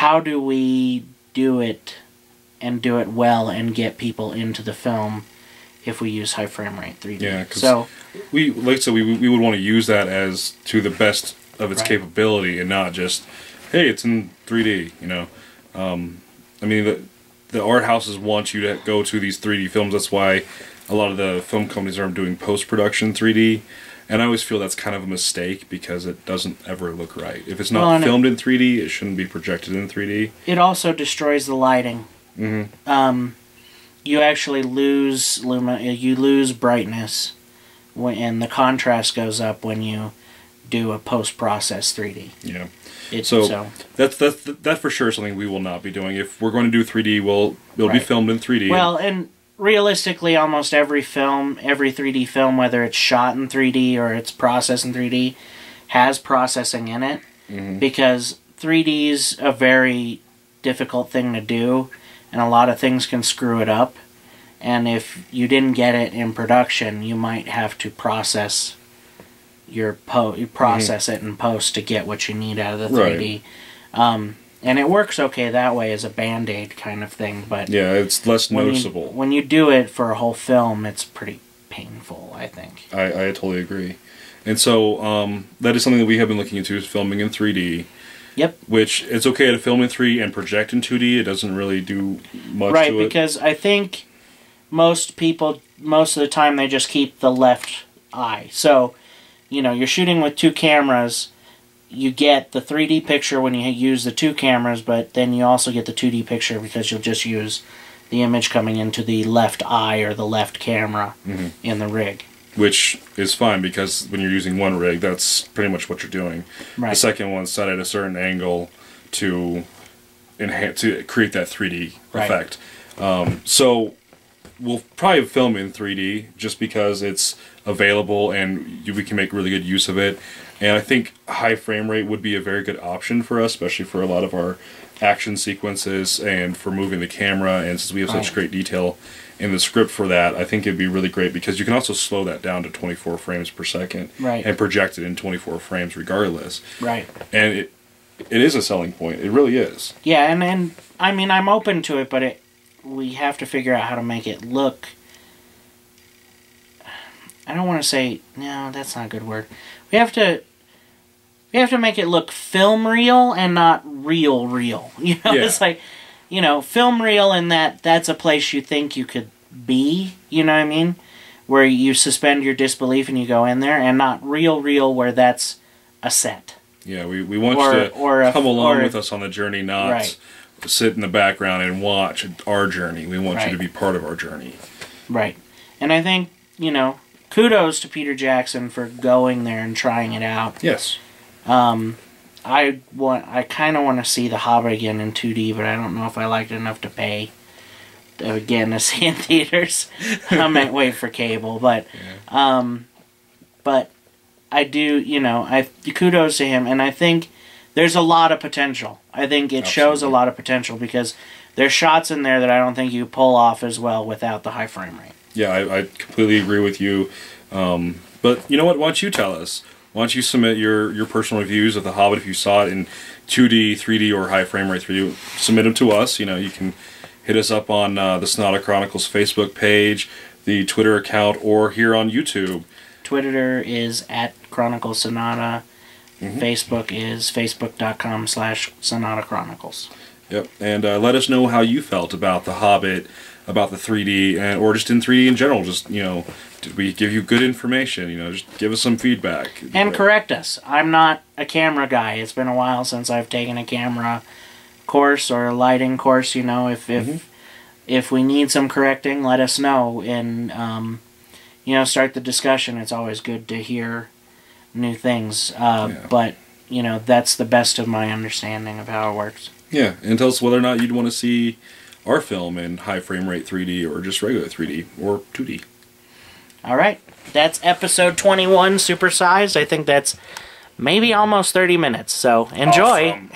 how do we do it and do it well and get people into the film if we use high frame rate 3D? Yeah, so we would want to use that as to the best of its capability, and not just, hey, it's in 3D. You know, I mean, the art houses want you to go to these 3D films. That's why a lot of the film companies are doing post-production 3D. And I always feel that's kind of a mistake, because it doesn't ever look right. If it's not filmed in 3D, it shouldn't be projected in 3D. It also destroys the lighting. Mm-hmm. You actually lose you lose brightness, and the contrast goes up when you do a post-process 3D. Yeah. So that's for sure something we will not be doing. If we're going to do 3D, it'll be filmed in 3D. Well, and realistically, almost every film, every 3D film, whether it's shot in 3D or it's processed in 3D, has processing in it, because 3D is a very difficult thing to do, and a lot of things can screw it up. And if you didn't get it in production, you might have to process it in post to get what you need out of the 3D. And it works okay that way as a band-aid kind of thing, but yeah, it's less noticeable. When you do it for a whole film, it's pretty painful, I think. I totally agree. And so that is something that we have been looking into, is filming in 3D. Yep. Which, it's okay to film in 3D and project in 2D. It doesn't really do much to it. Right, because I think most people, most of the time, they just keep the left eye. So, you know, you're shooting with two cameras. You get the 3D picture when you use the two cameras, but then you also get the 2D picture because you'll just use the image coming into the left eye or the left camera in the rig. Which is fine, because when you're using one rig, that's pretty much what you're doing. Right. The second one's set at a certain angle to create that 3D effect. So we'll probably film in 3D just because it's available and we can make really good use of it. And I think high frame rate would be a very good option for us, especially for a lot of our action sequences and for moving the camera. And since we have such great detail in the script for that, I think it'd be really great, because you can also slow that down to 24 frames per second and project it in 24 frames regardless. Right. And it is a selling point. It really is. Yeah, and I mean, I'm open to it, but we have to figure out how to make it look... I don't want to say... No, that's not a good word. We have to make it look film real and not real. You know, it's like, you know, film real in that's a place you think you could be, you know what I mean? Where you suspend your disbelief and you go in there, and not real where that's a set. Yeah, we want you to come along with us on the journey, not sit in the background and watch our journey. We want you to be part of our journey. Right. And I think, you know, kudos to Peter Jackson for going there and trying it out. Yes. I kind of want to see The Hobbit again in 2D, but I don't know if I liked it enough to pay again to see in theaters. I might wait for cable, but I do, you know, kudos to him, and I think there's a lot of potential. I think it shows a lot of potential, because there's shots in there that I don't think you pull off as well without the high frame rate. Yeah, I completely agree with you. But you know what? Why don't you tell us? Why don't you submit your personal reviews of The Hobbit if you saw it in 2D, 3D, or high frame rate 3D? Submit them to us. You know, you can hit us up on the Sonata Chronicles Facebook page, the Twitter account, or here on YouTube. Twitter is @ChroniclesSonata. Facebook is facebook.com/Sonata Chronicles. Yep, and let us know how you felt about The Hobbit, about the 3D, or just in 3D in general. Just, you know, did we give you good information? You know, just give us some feedback. And correct us. I'm not a camera guy. It's been a while since I've taken a camera course or a lighting course. You know, if we need some correcting, let us know, and you know, start the discussion. It's always good to hear new things. But you know, that's the best of my understanding of how it works. Yeah, and tell us whether or not you'd want to see our film in high frame rate 3D or just regular 3D or 2D. Alright, that's episode 21, supersized. I think that's maybe almost 30 minutes, so enjoy. Awesome.